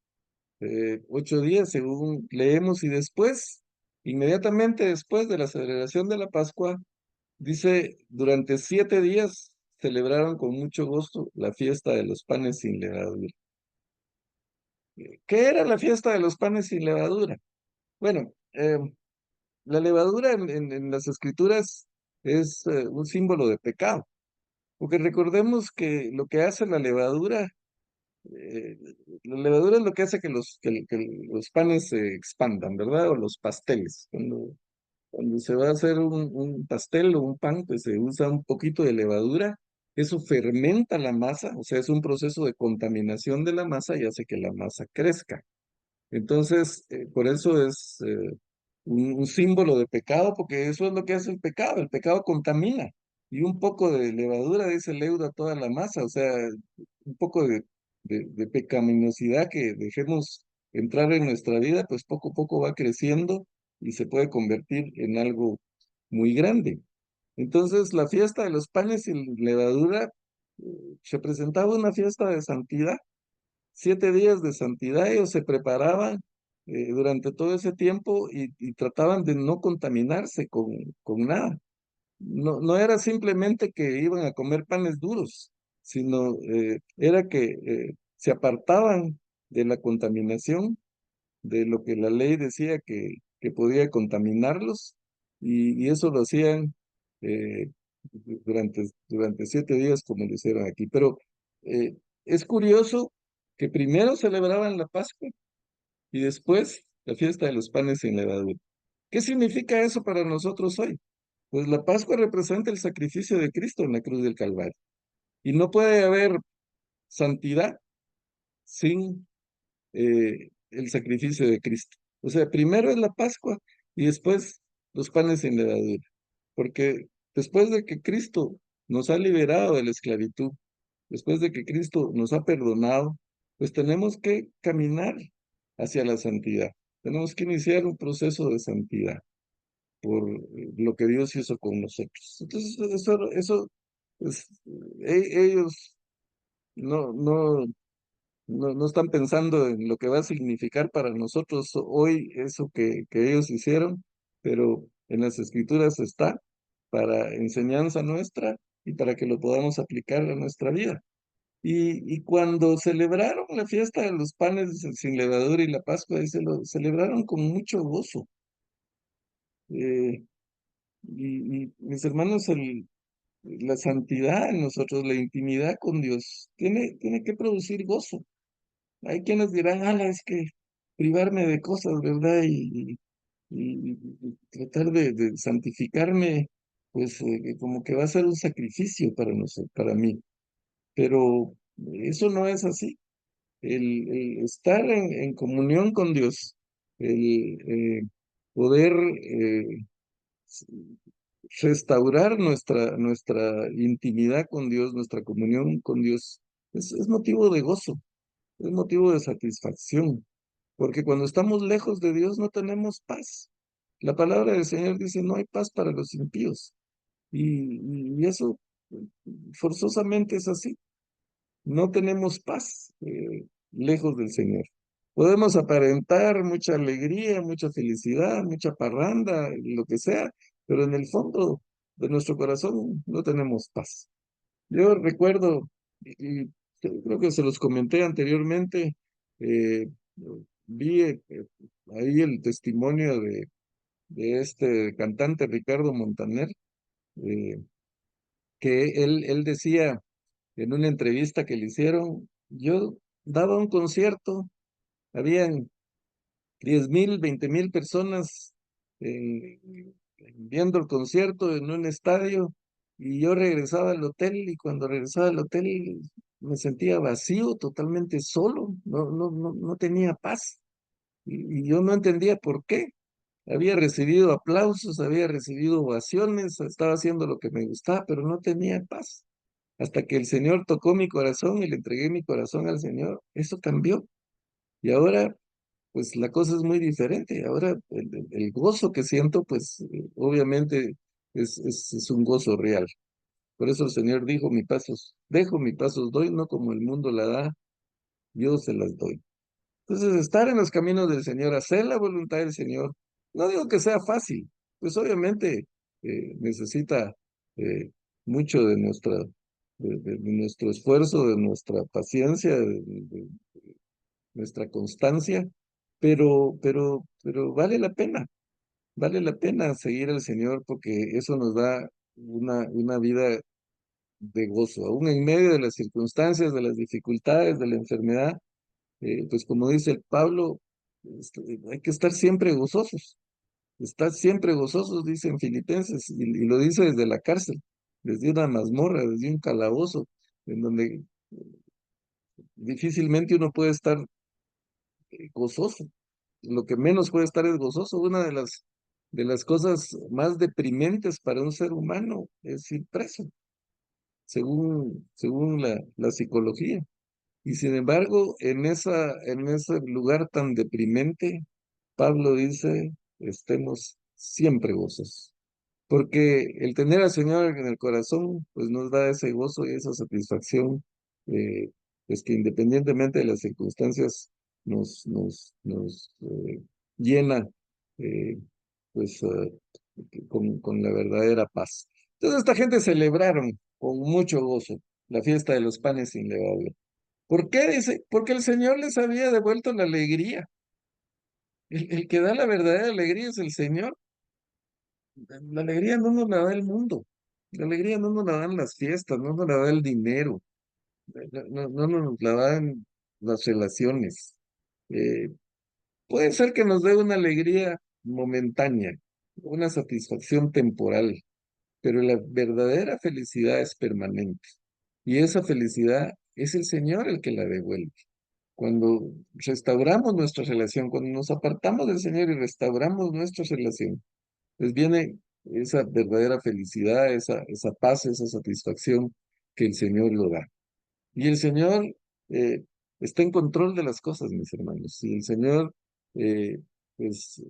8 días, según leemos, y después, inmediatamente después de la celebración de la Pascua, dice, durante 7 días celebraron con mucho gozo la fiesta de los panes sin levadura. ¿Qué era la fiesta de los panes sin levadura? Bueno, la levadura en las escrituras es un símbolo de pecado, porque recordemos que lo que hace eh, la levadura es lo que hace que los panes se expandan, ¿verdad? O los pasteles. Cuando se va a hacer un pastel o un pan, pues se usa un poquito de levadura. Eso fermenta la masa, o sea, es un proceso de contaminación de la masa y hace que la masa crezca. Entonces, por eso es un símbolo de pecado, porque eso es lo que hace el pecado contamina, y un poco de levadura, dice, leuda toda la masa, o sea, un poco de pecaminosidad que dejemos entrar en nuestra vida, pues poco a poco va creciendo y se puede convertir en algo muy grande. Entonces, la fiesta de los panes sin levadura se presentaba una fiesta de santidad, 7 días de santidad. Ellos se preparaban durante todo ese tiempo y trataban de no contaminarse con nada. No, no era simplemente que iban a comer panes duros, sino era que se apartaban de la contaminación, de lo que la ley decía que podía contaminarlos, y eso lo hacían eh, durante 7 días, como lo hicieron aquí. Pero eh, es curioso que primero celebraban la Pascua y después la fiesta de los panes sin levadura. ¿Qué significa eso para nosotros hoy? Pues la Pascua representa el sacrificio de Cristo en la cruz del Calvario. Y no puede haber santidad sin el sacrificio de Cristo. O sea, primero es la Pascua y después los panes sin levadura. Porque después de que Cristo nos ha liberado de la esclavitud, después de que Cristo nos ha perdonado, pues tenemos que caminar hacia la santidad. Tenemos que iniciar un proceso de santidad por lo que Dios hizo con nosotros. Entonces, pues, ellos no están pensando en lo que va a significar para nosotros hoy eso que ellos hicieron, pero en las escrituras está para enseñanza nuestra y para que lo podamos aplicar a nuestra vida. Y cuando celebraron la fiesta de los panes sin levadura y la Pascua, dice, lo celebraron con mucho gozo. Eh, y mis hermanos, la santidad en nosotros, la intimidad con Dios, tiene que producir gozo. Hay quienes dirán, ala, es que privarme de cosas, ¿verdad? Y tratar de santificarme, pues como que va a ser un sacrificio para nosotros, para mí. Pero eso no es así. El estar en comunión con Dios, el poder s- restaurar nuestra intimidad con Dios, nuestra comunión con Dios, es motivo de gozo, es motivo de satisfacción, porque cuando estamos lejos de Dios no tenemos paz. La palabra del Señor dice, no hay paz para los impíos. Y eso forzosamente es así. No tenemos paz lejos del Señor. Podemos aparentar mucha alegría, mucha felicidad, mucha parranda, lo que sea, pero en el fondo de nuestro corazón no tenemos paz. Yo recuerdo, y creo que se los comenté anteriormente, eh, vi ahí el testimonio de este cantante Ricardo Montaner, eh, que él decía en una entrevista que le hicieron, yo daba un concierto, habían 10,000, 20,000 personas eh, viendo el concierto en un estadio y yo regresaba al hotel y cuando regresaba al hotel me sentía vacío, totalmente solo, no tenía paz y yo no entendía por qué. Había recibido aplausos, había recibido ovaciones, estaba haciendo lo que me gustaba, pero no tenía paz. Hasta que el Señor tocó mi corazón y le entregué mi corazón al Señor, eso cambió. Y ahora pues la cosa es muy diferente. Ahora el gozo que siento, pues obviamente es un gozo real. Por eso el Señor dijo, mi pasos, dejo mi pasos doy, no como el mundo la da, yo se las doy. Entonces, estar en los caminos del Señor, hacer la voluntad del Señor, no digo que sea fácil, pues obviamente necesita eh, mucho de de nuestro esfuerzo, de nuestra paciencia, de nuestra constancia, pero vale la pena seguir al Señor porque eso nos da una vida de gozo, aún en medio de las circunstancias, de las dificultades, de la enfermedad, pues como dice el Pablo, hay que estar siempre gozosos, estar siempre gozosos, dice en Filipenses, y lo dice desde la cárcel, desde una mazmorra, desde un calabozo, en donde difícilmente uno puede estar gozoso. Lo que menos puede estar es gozoso. Una de las cosas más deprimentes para un ser humano es ir preso, según la psicología. Y sin embargo, en ese lugar tan deprimente, Pablo dice, estemos siempre gozosos. Porque el tener al Señor en el corazón, pues nos da ese gozo y esa satisfacción, eh, pues que independientemente de las circunstancias, nos llena, eh, pues, con la verdadera paz. Entonces, esta gente celebraron con mucho gozo la fiesta de los panes sin levadura. ¿Por qué? Dice, porque el Señor les había devuelto la alegría. El que da la verdadera alegría es el Señor. La alegría no nos la da el mundo. La alegría no nos la dan las fiestas, no nos la da el dinero, no nos la dan las relaciones. Eh, Puede ser que nos dé una alegría momentánea, una satisfacción temporal, pero la verdadera felicidad es permanente. Y esa felicidad es el Señor el que la devuelve. Cuando restauramos nuestra relación, cuando nos apartamos del Señor y restauramos nuestra relación, pues viene esa verdadera felicidad, esa paz, esa satisfacción que el Señor lo da. Y el Señor eh, está en control de las cosas, mis hermanos. Y el Señor eh, pues,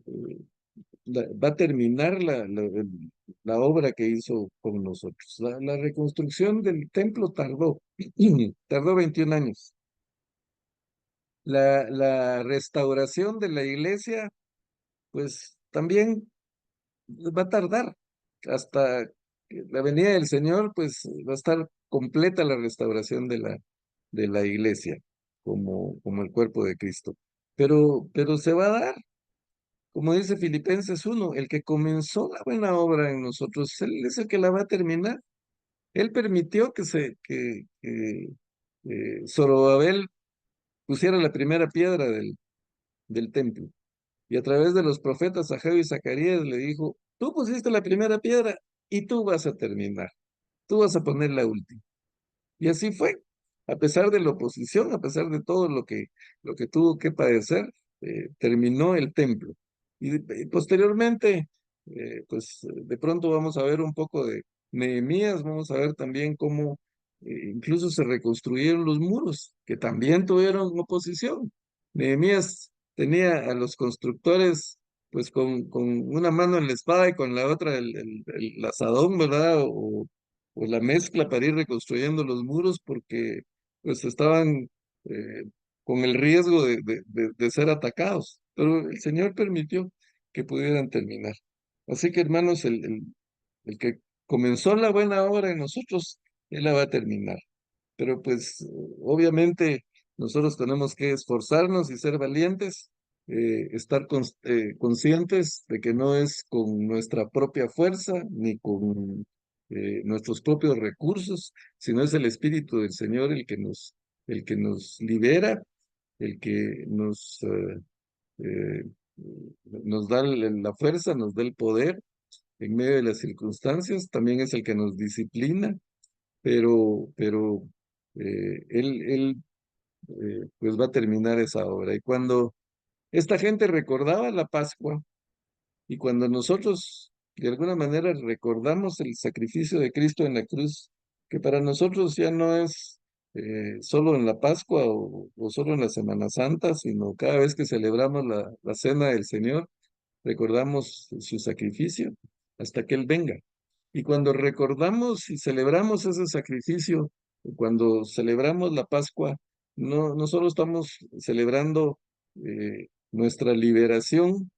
va a terminar la obra que hizo con nosotros. La reconstrucción del templo tardó 21 años. La restauración de la iglesia, pues también va a tardar hasta que la venida del Señor, pues va a estar completa la restauración de la iglesia como el cuerpo de Cristo. Pero se va a dar, como dice Filipenses 1, el que comenzó la buena obra en nosotros, Él es el que la va a terminar. Él permitió que Zorobabel pusiera la primera piedra del templo. Y a través de los profetas Ageo y Zacarías le dijo, tú pusiste la primera piedra y tú vas a terminar, tú vas a poner la última. Y así fue, a pesar de la oposición, a pesar de todo lo que tuvo que padecer, terminó el templo. Y posteriormente, pues de pronto vamos a ver un poco de Nehemías, vamos a ver también cómo incluso se reconstruyeron los muros, que también tuvieron oposición. Nehemías tenía a los constructores pues con una mano en la espada y con la otra el asadón, ¿verdad? O la mezcla para ir reconstruyendo los muros porque pues estaban eh, con el riesgo de ser atacados, pero el Señor permitió que pudieran terminar. Así que hermanos, el que comenzó la buena obra en nosotros, Él la va a terminar. Pero pues obviamente nosotros tenemos que esforzarnos y ser valientes, estar conscientes de que no es con nuestra propia fuerza ni con nuestros propios recursos, sino es el Espíritu del Señor el que nos libera, el que nos da la fuerza, nos da el poder en medio de las circunstancias, también es el que nos disciplina, pero él pues va a terminar esa obra. Y cuando esta gente recordaba la Pascua, y cuando nosotros de alguna manera recordamos el sacrificio de Cristo en la cruz, que para nosotros ya no es solo en la Pascua o solo en la Semana Santa, sino cada vez que celebramos la cena del Señor, recordamos su sacrificio hasta que Él venga. Y cuando recordamos y celebramos ese sacrificio, cuando celebramos la Pascua, no solo estamos celebrando nuestra liberación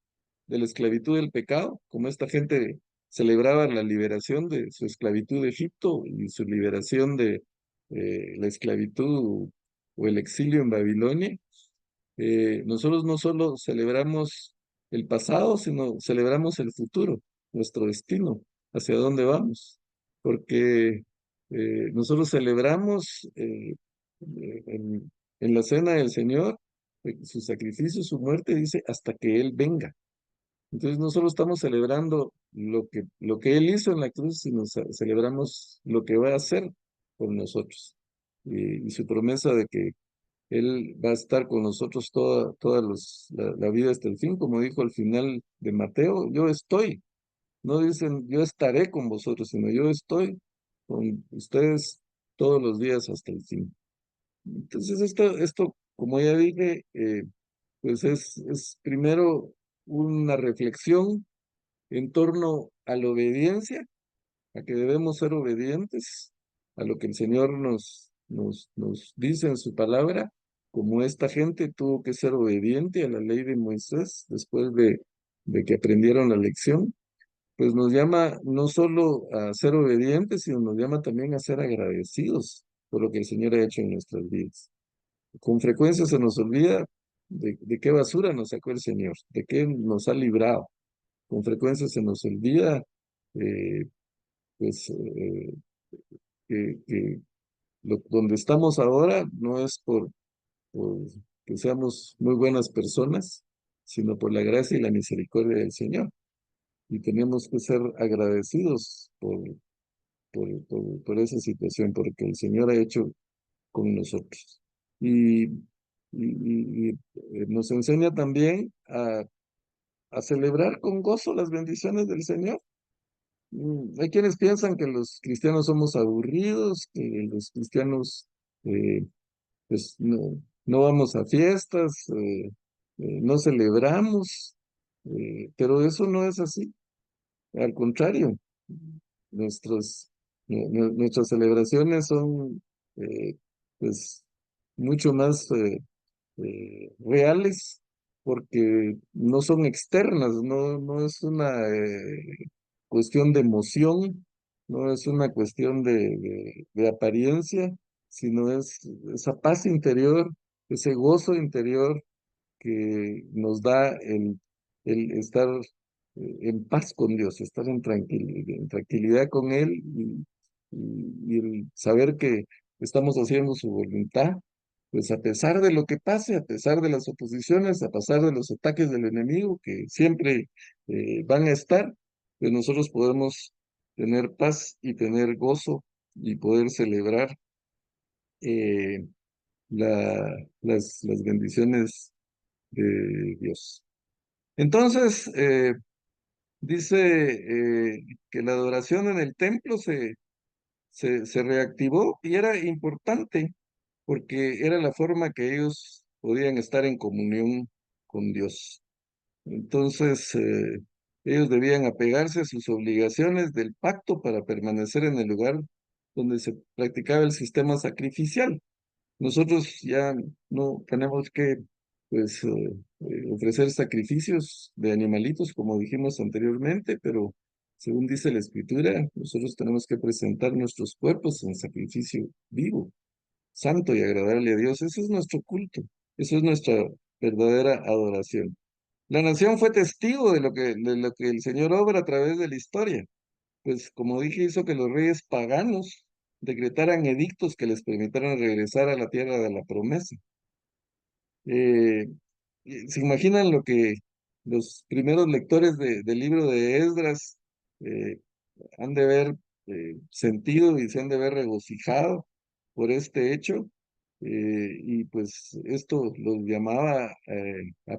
de la esclavitud del pecado, como esta gente celebraba la liberación de su esclavitud de Egipto y su liberación de la esclavitud o el exilio en Babilonia. Nosotros no solo celebramos el pasado, sino celebramos el futuro, nuestro destino, hacia dónde vamos, porque nosotros celebramos en la cena del Señor su sacrificio, su muerte, dice, hasta que Él venga. Entonces no solo estamos celebrando lo que Él hizo en la cruz, sino celebramos lo que va a hacer por nosotros. Y su promesa de que Él va a estar con nosotros toda la vida hasta el fin, como dijo al final de Mateo, yo estoy. No dicen yo estaré con vosotros, sino yo estoy con ustedes todos los días hasta el fin. Entonces esto como ya dije, pues es primero una reflexión en torno a la obediencia, a que debemos ser obedientes a lo que el Señor nos dice en su palabra, como esta gente tuvo que ser obediente a la ley de Moisés después de que aprendieron la lección, pues nos llama no solo a ser obedientes, sino nos llama también a ser agradecidos por lo que el Señor ha hecho en nuestras vidas. Con frecuencia se nos olvida de qué basura nos sacó el Señor, de qué nos ha librado. Con frecuencia se nos olvida eh, pues que donde estamos ahora no es por que seamos muy buenas personas, sino por la gracia y la misericordia del Señor. Y tenemos que ser agradecidos por esa situación, porque el Señor ha hecho con nosotros. Y, nos enseña también a celebrar con gozo las bendiciones del Señor. Hay quienes piensan que los cristianos somos aburridos, que los cristianos pues no vamos a fiestas, no celebramos, pero eso no es así. Al contrario, nuestras celebraciones son eh, pues mucho más reales porque no son externas, no es una cuestión de emoción, no es una cuestión de apariencia, sino es esa paz interior, ese gozo interior que nos da el estar en paz con Dios, estar en tranquilidad con Él y el saber que estamos haciendo su voluntad, pues a pesar de lo que pase, a pesar de las oposiciones, a pesar de los ataques del enemigo que siempre van a estar, pues nosotros podemos tener paz y tener gozo y poder celebrar eh, las bendiciones de Dios. Entonces, dice que la adoración en el templo se reactivó y era importante porque era la forma que ellos podían estar en comunión con Dios. Entonces, ellos debían apegarse a sus obligaciones del pacto para permanecer en el lugar donde se practicaba el sistema sacrificial. Nosotros ya no tenemos que pues, ofrecer sacrificios de animalitos, como dijimos anteriormente, pero según dice la Escritura, nosotros tenemos que presentar nuestros cuerpos en sacrificio vivo, santo y agradable a Dios. Ese es nuestro culto, eso es nuestra verdadera adoración. La nación fue testigo de lo que el Señor obra a través de la historia, pues como dije, hizo que los reyes paganos decretaran edictos que les permitieran regresar a la tierra de la promesa. Eh, ¿Se imaginan lo que los primeros lectores del libro de Esdras eh, han de haber sentido y se han de haber regocijado por este hecho? Y pues esto los llamaba a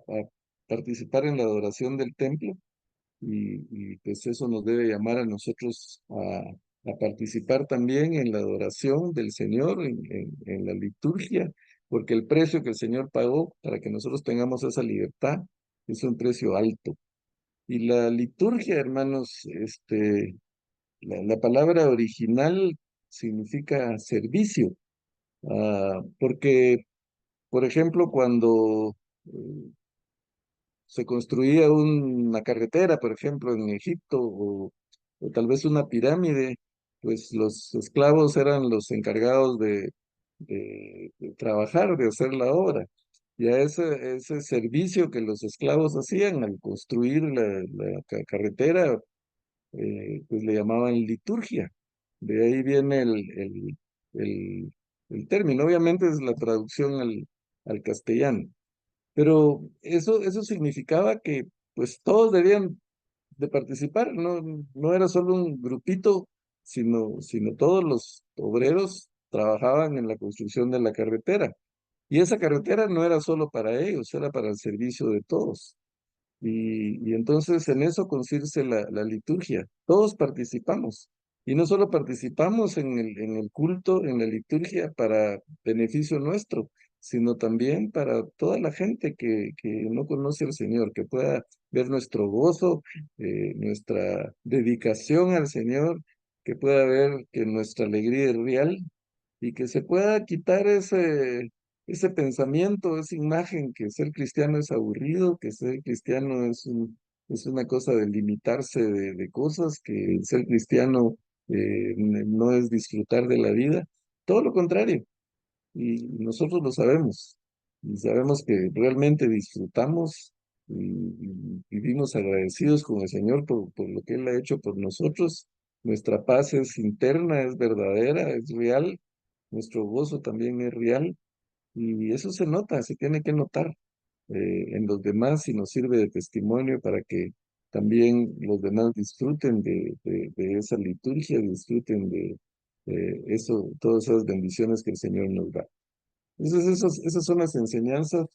participar en la adoración del templo y pues eso nos debe llamar a nosotros a participar también en la adoración del Señor, en la liturgia, porque el precio que el Señor pagó para que nosotros tengamos esa libertad es un precio alto. Y la liturgia, hermanos, la palabra original significa servicio, porque, por ejemplo, cuando se construía una carretera, por ejemplo, en Egipto, o tal vez una pirámide, pues los esclavos eran los encargados de trabajar, de hacer la obra. Y a ese servicio que los esclavos hacían al construir la carretera, pues le llamaban liturgia. De ahí viene el, el término. Obviamente es la traducción al castellano. Pero eso significaba que pues todos debían de participar, no era solo un grupito, sino todos los obreros trabajaban en la construcción de la carretera. Y esa carretera no era solo para ellos, era para el servicio de todos. Y entonces en eso consiste la liturgia. Todos participamos. Y no solo participamos en el culto, en la liturgia para beneficio nuestro, sino también para toda la gente que no conoce al Señor, que pueda ver nuestro gozo, nuestra dedicación al Señor, que pueda ver que nuestra alegría es real y que se pueda quitar ese pensamiento, esa imagen que ser cristiano es aburrido, que ser cristiano es una cosa de limitarse de cosas, que ser cristiano no es disfrutar de la vida. Todo lo contrario, y nosotros lo sabemos, y sabemos que realmente disfrutamos y vivimos agradecidos con el Señor por lo que Él ha hecho por nosotros. Nuestra paz es interna, es verdadera, es real, nuestro gozo también es real y eso se nota, se tiene que notar en los demás y nos sirve de testimonio para que también los demás disfruten de esa liturgia, disfruten de eso, todas esas bendiciones que el Señor nos da. Entonces, esas son las enseñanzas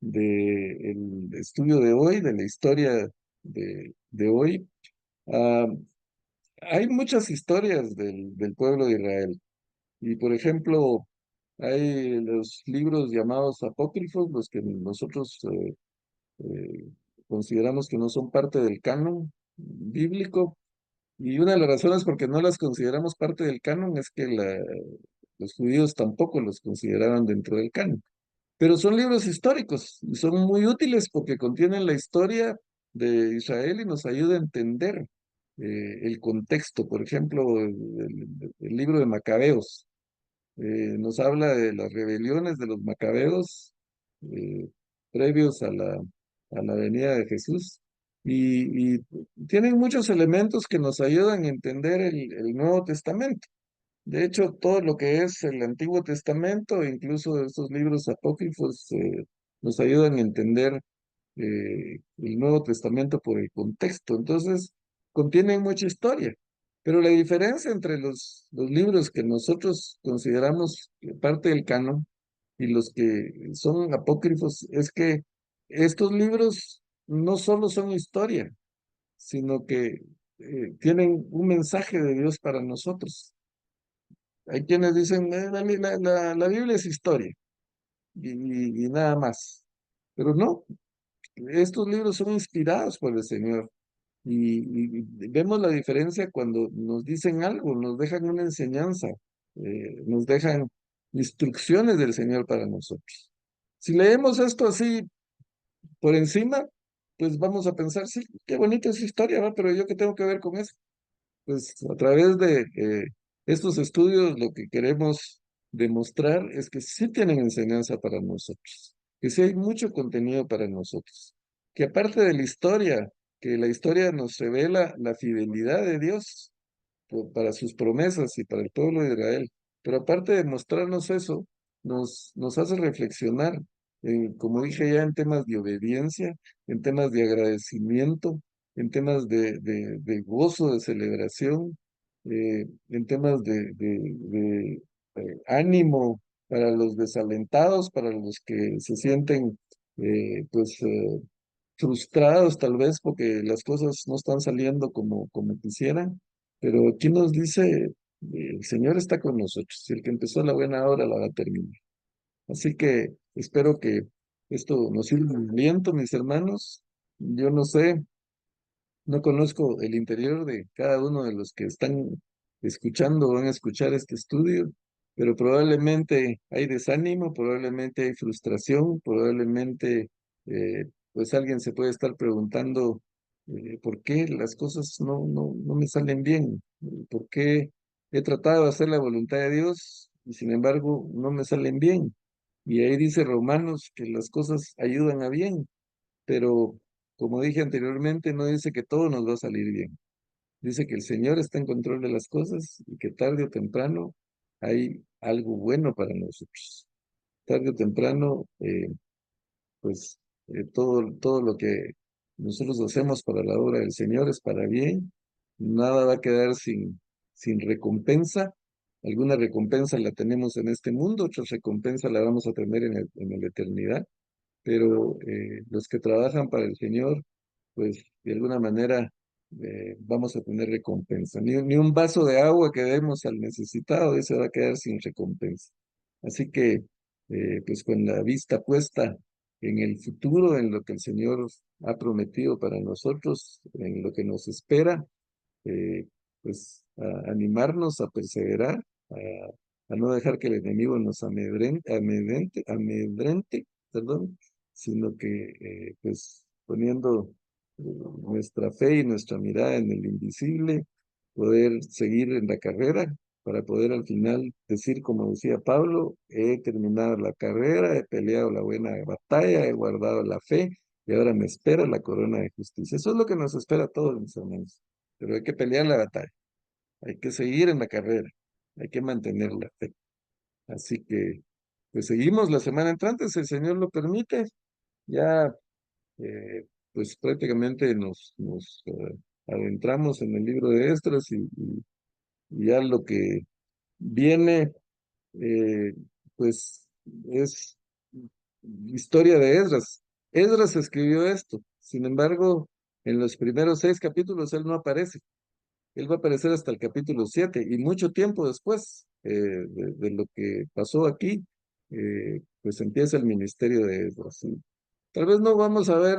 del estudio de hoy, de la historia de hoy. Ah, Hay muchas historias del pueblo de Israel. Y por ejemplo, hay los libros llamados apócrifos, los que nosotros eh, consideramos que no son parte del canon bíblico. Y una de las razones por qué no las consideramos parte del canon es que los judíos tampoco los consideraban dentro del canon. Pero son libros históricos y son muy útiles porque contienen la historia de Israel y nos ayuda a entender el contexto. Por ejemplo, el libro de Macabeos nos habla de las rebeliones de los macabeos eh, previos a la venida de Jesús y tienen muchos elementos que nos ayudan a entender el Nuevo Testamento. De hecho, todo lo que es el Antiguo Testamento, incluso estos libros apócrifos, nos ayudan a entender el Nuevo Testamento por el contexto. Entonces, contienen mucha historia. Pero la diferencia entre los libros que nosotros consideramos parte del canon y los que son apócrifos es que estos libros no solo son historia, sino que tienen un mensaje de Dios para nosotros. Hay quienes dicen, la Biblia es historia y nada más. Pero no, estos libros son inspirados por el Señor y vemos la diferencia cuando nos dicen algo, nos dejan una enseñanza, nos dejan instrucciones del Señor para nosotros. Si leemos esto así por encima, pues vamos a pensar, sí, qué bonita es historia, ¿va? Pero yo qué tengo que ver con eso. Pues a través de estos estudios lo que queremos demostrar es que sí tienen enseñanza para nosotros, que sí hay mucho contenido para nosotros, que aparte de la historia, que la historia nos revela la fidelidad de Dios, para sus promesas y para el pueblo de Israel. Pero aparte de mostrarnos eso, nos hace reflexionar, como dije ya, en temas de obediencia, en temas de agradecimiento, en temas de gozo, de celebración, en temas de ánimo para los desalentados, para los que se sienten pues frustrados tal vez porque las cosas no están saliendo como quisieran, pero aquí nos dice, el Señor está con nosotros, y el que empezó la buena obra la va a terminar. Así que espero que esto nos sirva de aliento, mis hermanos. Yo no sé, no conozco el interior de cada uno de los que están escuchando o van a escuchar este estudio, pero probablemente hay desánimo, probablemente hay frustración, probablemente pues alguien se puede estar preguntando por qué las cosas no me salen bien, por qué he tratado de hacer la voluntad de Dios y sin embargo no me salen bien. Y ahí dice Romanos que las cosas ayudan a bien, pero como dije anteriormente, no dice que todo nos va a salir bien. Dice que el Señor está en control de las cosas y que tarde o temprano hay algo bueno para nosotros. Tarde o temprano, pues todo lo que nosotros hacemos para la obra del Señor es para bien. Nada va a quedar sin recompensa. Alguna recompensa la tenemos en este mundo, otra recompensa la vamos a tener en la eternidad, pero los que trabajan para el Señor, pues de alguna manera vamos a tener recompensa. Ni un vaso de agua que demos al necesitado, ese va a quedar sin recompensa. Así que, pues con la vista puesta en el futuro, en lo que el Señor ha prometido para nosotros, en lo que nos espera, eh, pues a animarnos a perseverar, a no dejar que el enemigo nos amedrente, perdón, sino que pues poniendo nuestra fe y nuestra mirada en el invisible, poder seguir en la carrera para poder al final decir, como decía Pablo, he terminado la carrera, he peleado la buena batalla, he guardado la fe y ahora me espera la corona de justicia. Eso es lo que nos espera a todos, mis hermanos. Pero hay que pelear la batalla, hay que seguir en la carrera, hay que mantener la fe. Así que, pues seguimos la semana entrante, si el Señor lo permite. Ya, pues prácticamente nos adentramos en el libro de Esdras y ya lo que viene, eh, pues es historia de Esdras. Esdras escribió esto, sin embargo, en los primeros 6 capítulos él no aparece. Él va a aparecer hasta el capítulo 7 y mucho tiempo después de lo que pasó aquí, pues empieza el ministerio de Esdras. ¿Sí? Tal vez no vamos a ver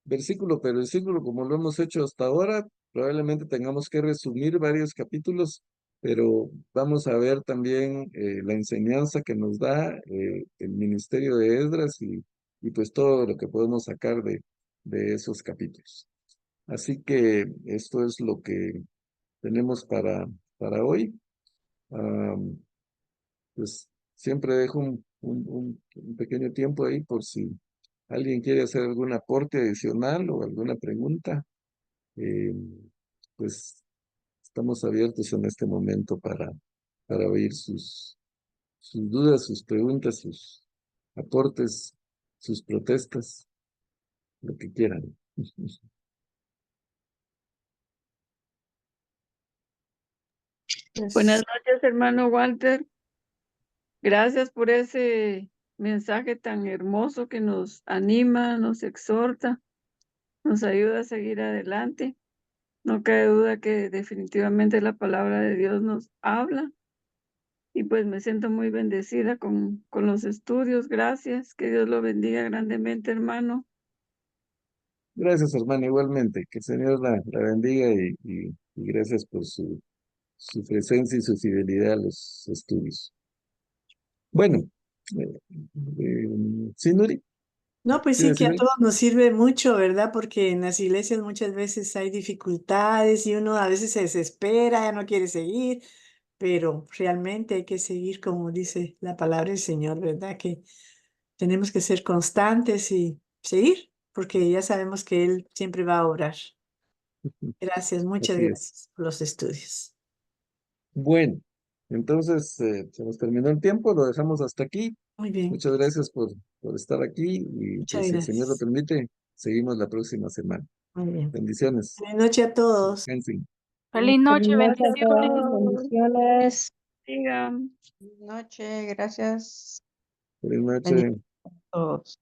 versículo por versículo como lo hemos hecho hasta ahora, probablemente tengamos que resumir varios capítulos, pero vamos a ver también la enseñanza que nos da el ministerio de Esdras y pues todo lo que podemos sacar de esos capítulos. Así que esto es lo que tenemos para hoy. Am, pues siempre dejo un pequeño tiempo ahí por si alguien quiere hacer algún aporte adicional o alguna pregunta. eh, pues estamos abiertos en este momento para oír sus dudas, sus preguntas, sus aportes, sus protestas, lo que quieran. Buenas Pues, noches, hermano Walter. Gracias por ese mensaje tan hermoso que nos anima, nos exhorta, nos ayuda a seguir adelante. No cabe duda que definitivamente la palabra de Dios nos habla y pues me siento muy bendecida con los estudios. Gracias. Que Dios lo bendiga grandemente, hermano. Gracias, hermano, igualmente. Que el Señor la bendiga y gracias por su presencia y su fidelidad a los estudios. Bueno, sí, Nuri, No, pues ¿quiere sí, que decir a algo? todos nos sirve mucho, ¿verdad? Porque en las iglesias muchas veces hay dificultades y uno a veces se desespera, ya no quiere seguir, pero realmente hay que seguir como dice la palabra del Señor, ¿verdad? Que tenemos que ser constantes y seguir, porque ya sabemos que Él siempre va a obrar. Gracias, muchas Así es. gracias por los estudios. Bueno, entonces se nos terminó el tiempo, lo dejamos hasta aquí. Muy bien, Muchas gracias por estar aquí y muchas pues, si el Señor lo gracias. permite, seguimos la próxima semana. Muy bien. Bendiciones. Buenas noches a todos. Descansen. Feliz noche, Feliz noche a bendiciones. todos. Bendiciones. Sigan. Noche, gracias. Buenas noches. Bendiciones a todos.